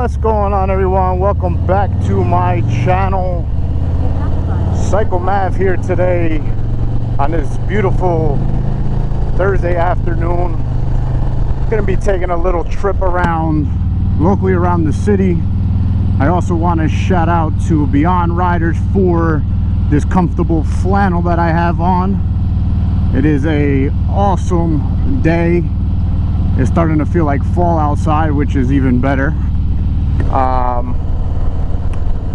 What's going on, everyone? Welcome back to my channel. Psycho Mav here today on this beautiful Thursday afternoon. Gonna be taking a little trip around locally around the city. I also want to shout out to Beyond Riders for this comfortable flannel that I have on. It is a awesome day. It's starting to feel like fall outside, which is even better.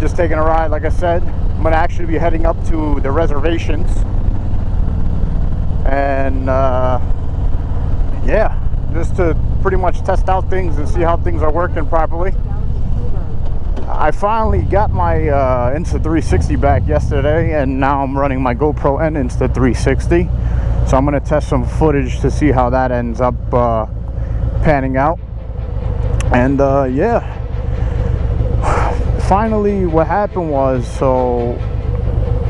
Just taking a ride. Like I said, I'm gonna actually be heading up to the reservations, and yeah, just to pretty much test out things and see how things are working properly. I finally got my Insta360 back yesterday, and now I'm running my GoPro and Insta360, so I'm gonna test some footage to see how that ends up panning out. And yeah, finally what happened was, so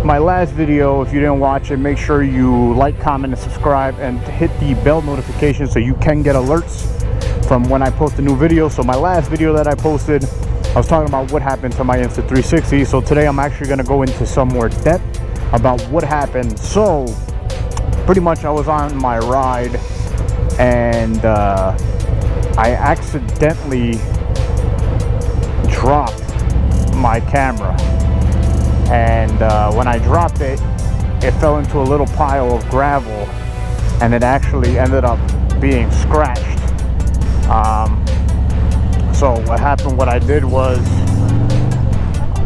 my last video, if you didn't watch it, make sure you like, comment, and subscribe, and hit the bell notification so you can get alerts from when I post a new video. So my last video that I posted, I was talking about what happened to my Insta360. So today I'm actually going to go into some more depth about what happened. So pretty much I was on my ride, and I accidentally dropped my camera, and when I dropped it, it fell into a little pile of gravel, and it actually ended up being scratched. So what I did was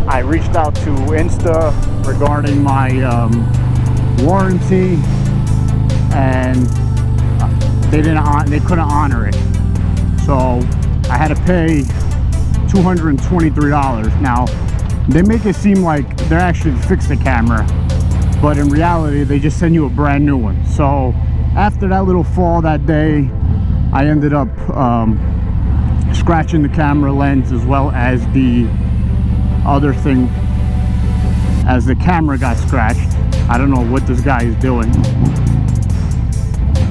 I reached out to Insta regarding my warranty, and they couldn't honor it. So I had to pay $223. Now they make it seem like they actually fixed the camera, but in reality they just send you a brand new one. So after that little fall that day, I ended up scratching the camera lens, as well as the other thing, as the camera got scratched. I don't know what this guy is doing.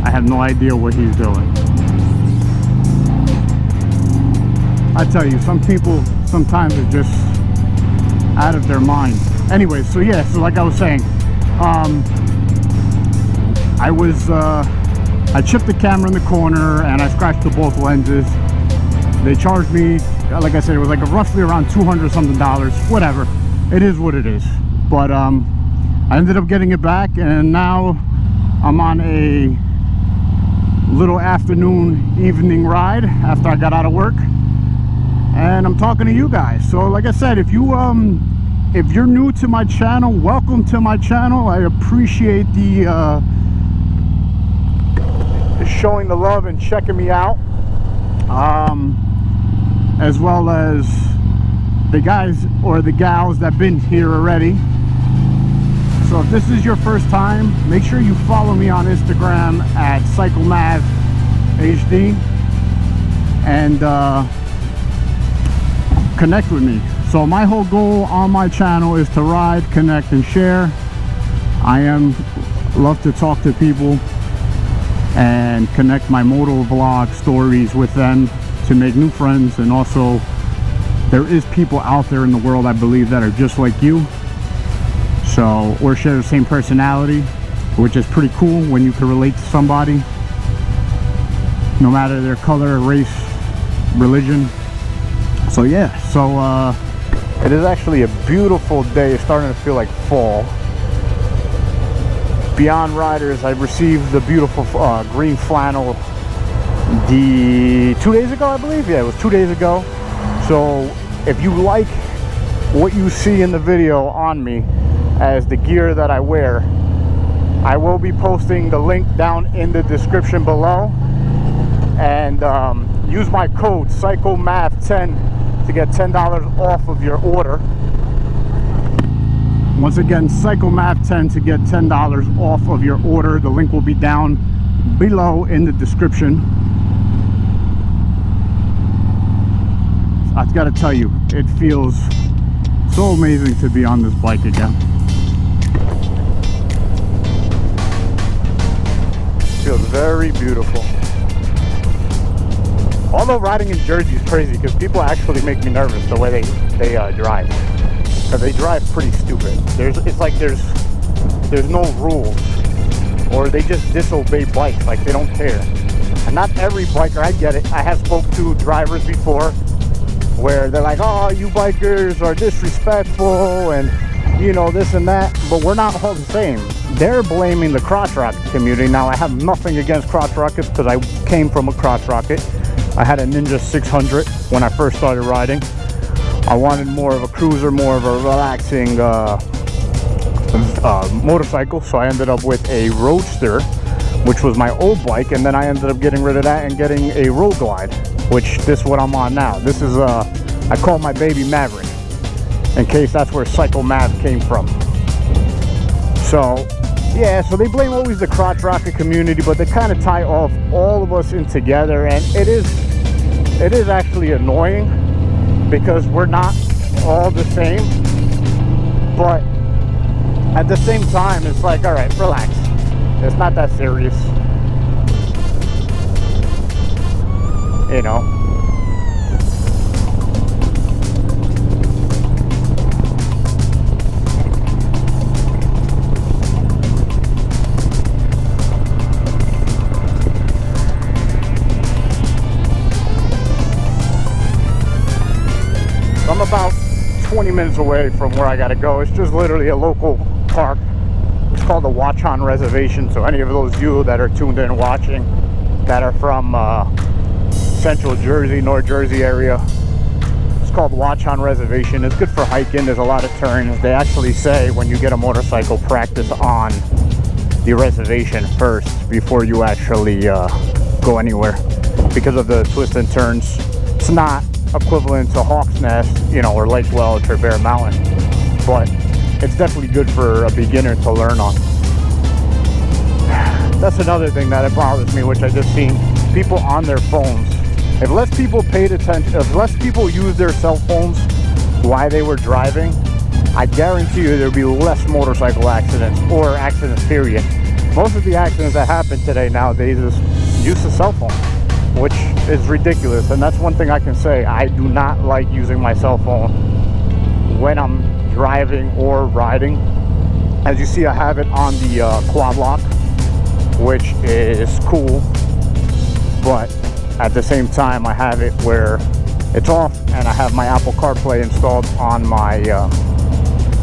I have no idea what he's doing. I tell you, some people sometimes are just out of their mind. Anyway, so yeah, so like I was saying, I chipped the camera in the corner and I scratched the both lenses. They charged me, like I said, it was like roughly around $200 something. Whatever, it is what it is. But I ended up getting it back, and now I'm on a little evening ride after I got out of work, and I'm talking to you guys. So like I said, if you're new to my channel, welcome to my channel. I appreciate the showing the love and checking me out, as well as the guys or the gals that been here already. So if this is your first time, make sure you follow me on Instagram at PsychoMavHD, and connect with me. So my whole goal on my channel is to ride, connect, and share. I love to talk to people and connect my moto vlog stories with them to make new friends. And also, there is people out there in the world, I believe, that are just like you, so, or share the same personality, which is pretty cool when you can relate to somebody, no matter their color, race, religion. So yeah, so it is actually a beautiful day. It's starting to feel like fall. Beyond Riders, I received the beautiful green flannel 2 days ago, I believe. Yeah, it was 2 days ago. So if you like what you see in the video on me as the gear that I wear, I will be posting the link down in the description below, and use my code PsychoMav10 to get $10 off of your order. Once again, PsychoMav10 to get $10 off of your order. The link will be down below in the description. I've got to tell you, it feels so amazing to be on this bike again. Feels very beautiful. Although riding in Jersey is crazy because people actually make me nervous the way they drive. Because they drive pretty stupid. It's like there's no rules, or they just disobey bikes like they don't care. And not every biker, I get it. I have spoke to drivers before where they're like, oh, you bikers are disrespectful and you know this and that, but we're not all the same. They're blaming the crotch rocket community. Now I have nothing against crotch rockets because I came from a crotch rocket. I had a Ninja 600 when I first started riding. I wanted more of a cruiser, more of a relaxing motorcycle, so I ended up with a Roadster, which was my old bike, and then I ended up getting rid of that and getting a Road Glide, which this is what I'm on now. This is I call my baby Maverick, in case that's where Psycho Mav came from. So yeah, so they blame always the crotch rocket community, but they kind of tie off all of us in together, and it is actually annoying because we're not all the same. But at the same time, it's like, all right, relax. It's not that serious, you know. I'm about 20 minutes away from where I gotta go. It's just literally a local park. It's called the Watchon Reservation. So any of those you that are tuned in watching that are from Central Jersey, North Jersey area, it's called Watchon Reservation. It's good for hiking. There's a lot of turns. They actually say when you get a motorcycle, practice on the reservation first before you actually go anywhere because of the twists and turns. It's not equivalent to Hawk's Nest, you know, or Lake Welch or Bear Mountain, but it's definitely good for a beginner to learn on. That's another thing that it bothers me, which I just seen people on their phones. If less people paid attention, if less people used their cell phones while they were driving, I guarantee you there'd be less motorcycle accidents, or accidents period. Most of the accidents that happen today nowadays is use of cell phone, which is ridiculous. And that's one thing I can say. I do not like using my cell phone when I'm driving or riding. As you see, I have it on the quad lock, which is cool, but at the same time I have it where it's off, and I have my Apple CarPlay installed on my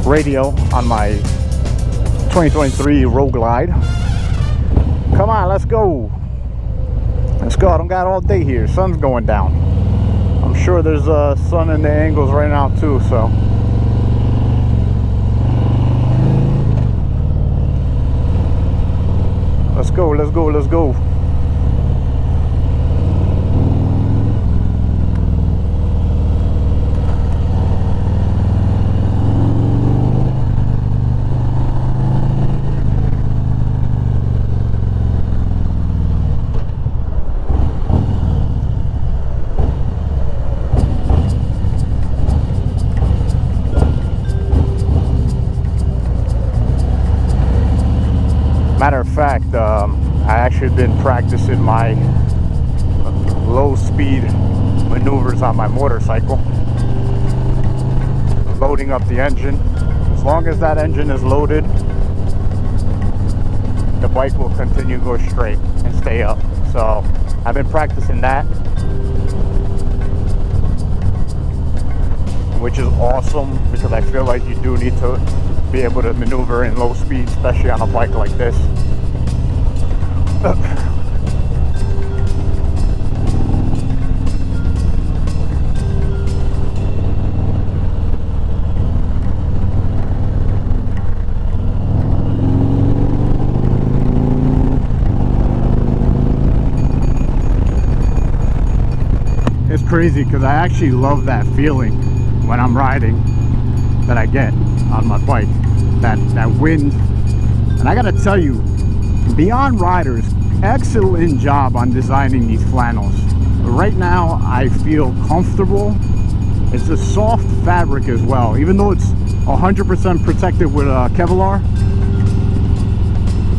radio on my 2023 Road Glide. Come on, let's go. Let's go. I don't got all day here. Sun's going down. I'm sure there's sun in the angles right now too, so. Let's go, let's go, let's go. Matter of fact, I actually been practicing my low speed maneuvers on my motorcycle, loading up the engine. As long as that engine is loaded, the bike will continue to go straight and stay up. So I've been practicing that, which is awesome because I feel like you do need to be able to maneuver in low speed, especially on a bike like this. It's crazy because I actually love that feeling when I'm riding that I get on my bike, that wind. And I gotta tell you, Beyond Riders, excellent job on designing these flannels. Right now I feel comfortable. It's a soft fabric as well, even though it's 100% protected with Kevlar.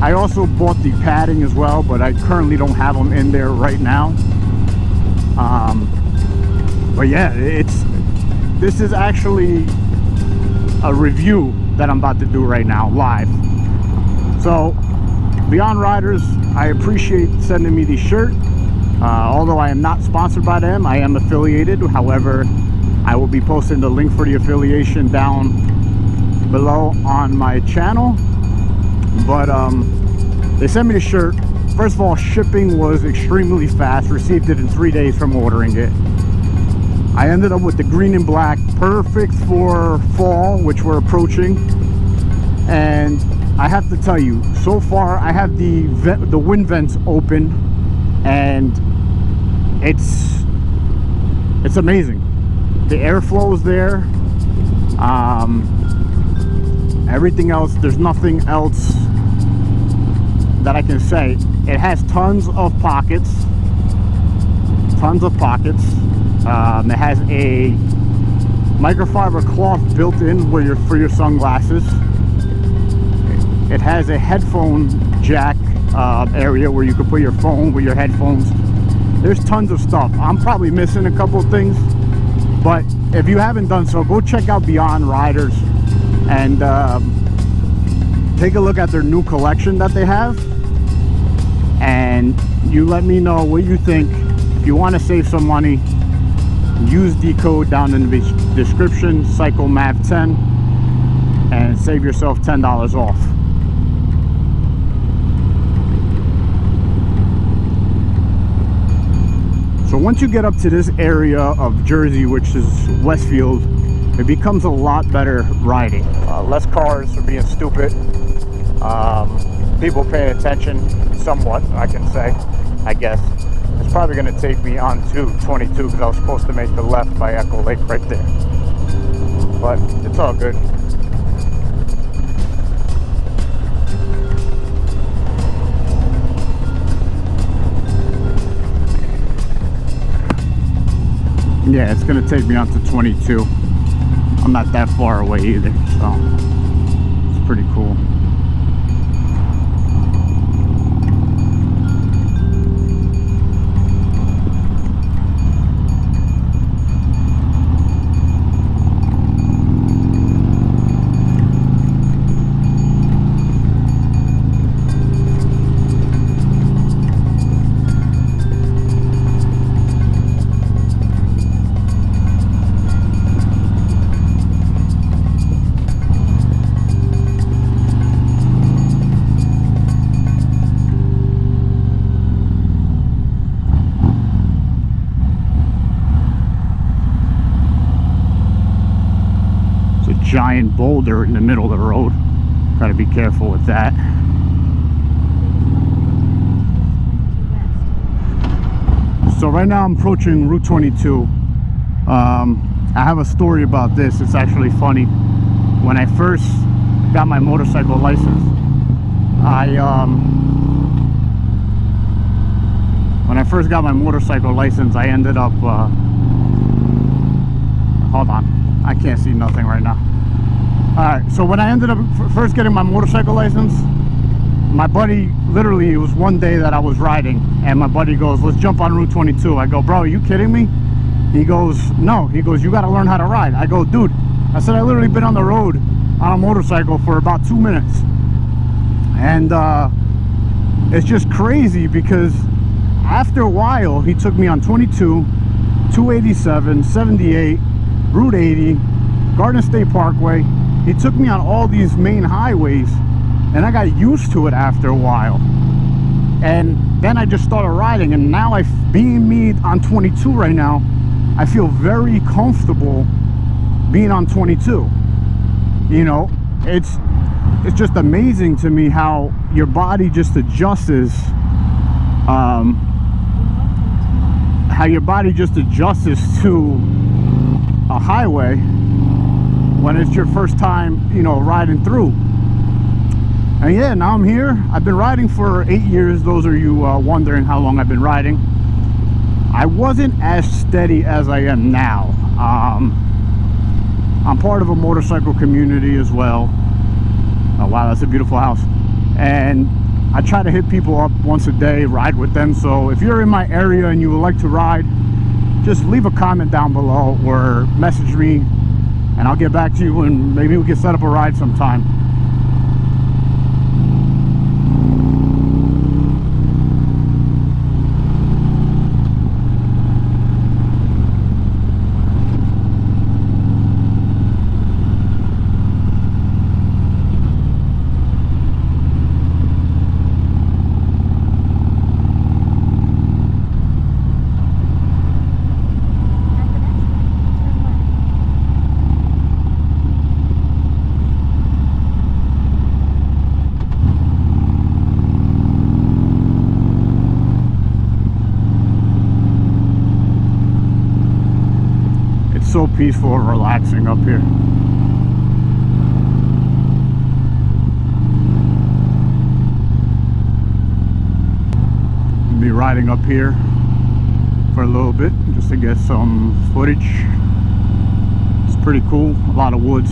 I also bought the padding as well, but I currently don't have them in there right now. But yeah, this is actually a review that I'm about to do right now live. So Beyond Riders, I appreciate sending me the shirt. Although I am not sponsored by them, I am affiliated. However, I will be posting the link for the affiliation down below on my channel. But they sent me the shirt. First of all, shipping was extremely fast. Received it in 3 days from ordering it. I ended up with the green and black, perfect for fall, which we're approaching. And I have to tell you, so far I have the wind vents open, and it's amazing. The airflow is there. Everything else, there's nothing else that I can say. It has tons of pockets. It has a microfiber cloth built in for your sunglasses. It has a headphone jack area where you can put your phone with your headphones. There's tons of stuff. I'm probably missing a couple of things, but if you haven't done so, go check out Beyond Riders and take a look at their new collection that they have, and you let me know what you think. If you want to save some money, use the code down in the description, CycleMav10, and save yourself $10 off. So once you get up to this area of Jersey, which is Westfield, it becomes a lot better riding. Less cars are being stupid. People paying attention somewhat, I can say, I guess. It's probably going to take me on to 22 because I was supposed to make the left by Echo Lake right there. But it's all good. Yeah, it's going to take me on to 22. I'm not that far away either, so it's pretty cool. Giant boulder in the middle of the road. Got to be careful with that. So right now I'm approaching Route 22. I have a story about this. It's actually funny. When I first got my motorcycle license, I ended up hold on, I can't see nothing right now. Alright, so when I ended up first getting my motorcycle license, my buddy, literally, it was one day that I was riding, and my buddy goes, let's jump on Route 22. I go, bro, are you kidding me? He goes, no. He goes, you got to learn how to ride. I go, dude, I said, I literally been on the road on a motorcycle for about 2 minutes. And it's just crazy because after a while, he took me on 22, 287, 78, Route 80, Garden State Parkway. He took me on all these main highways, and I got used to it after a while. And then I just started riding, and now being me on 22 right now, I feel very comfortable being on 22. You know, it's just amazing to me how your body just adjusts, to a highway when it's your first time, you know, riding through. And yeah, now I'm here. I've been riding for 8 years. Those are you wondering how long I've been riding. I wasn't as steady as I am now. I'm part of a motorcycle community as well. Oh wow, that's a beautiful house. And I try to hit people up once a day, ride with them. So if you're in my area and you would like to ride, just leave a comment down below or message me, and I'll get back to you, and maybe we can set up a ride sometime. So peaceful and relaxing up here. I'll be riding up here for a little bit just to get some footage. It's pretty cool. A lot of woods.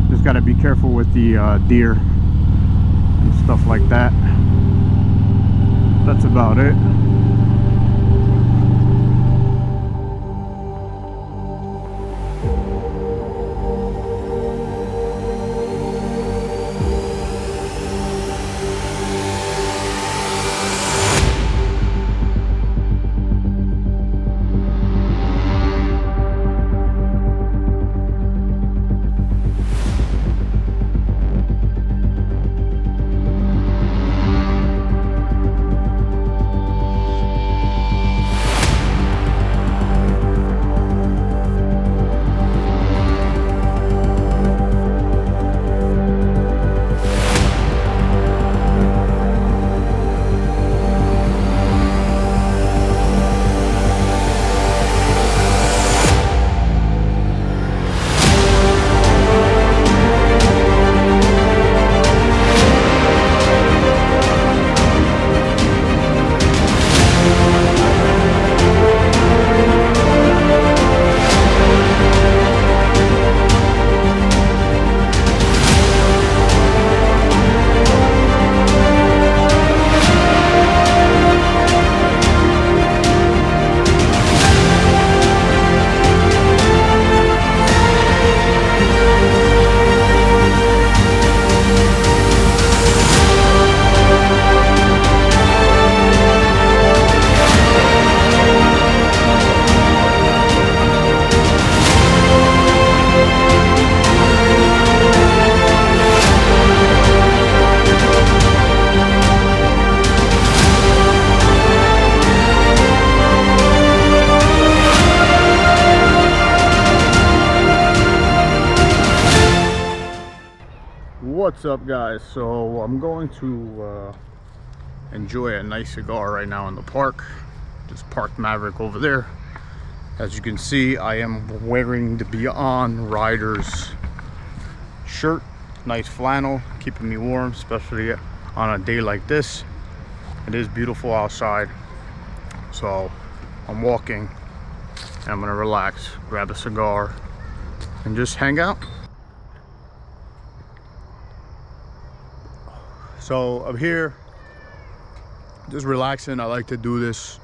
Just got to be careful with the deer and stuff like that. That's about it. What's up, guys? So I'm going to enjoy a nice cigar right now in the park. Just parked Maverick over there. As you can see, I am wearing the Beyond Riders shirt. Nice flannel, keeping me warm, especially on a day like this. It is beautiful outside, so I'm walking and I'm gonna relax, grab a cigar, and just hang out. So I'm here just relaxing. I like to do this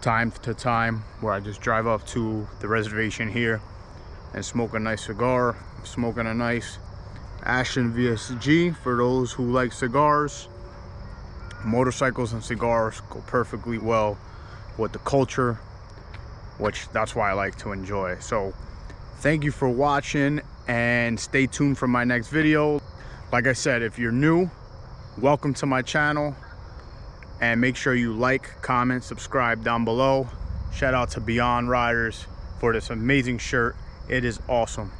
time to time where I just drive up to the reservation here and smoke a nice cigar. I'm smoking a nice Ashen VSG for those who like cigars. Motorcycles and cigars go perfectly well with the culture, which that's why I like to enjoy. So thank you for watching, and stay tuned for my next video. Like I said, if you're new, welcome to my channel, and make sure you like, comment, subscribe down below. Shout out to Beyond Riders for this amazing shirt. It is awesome.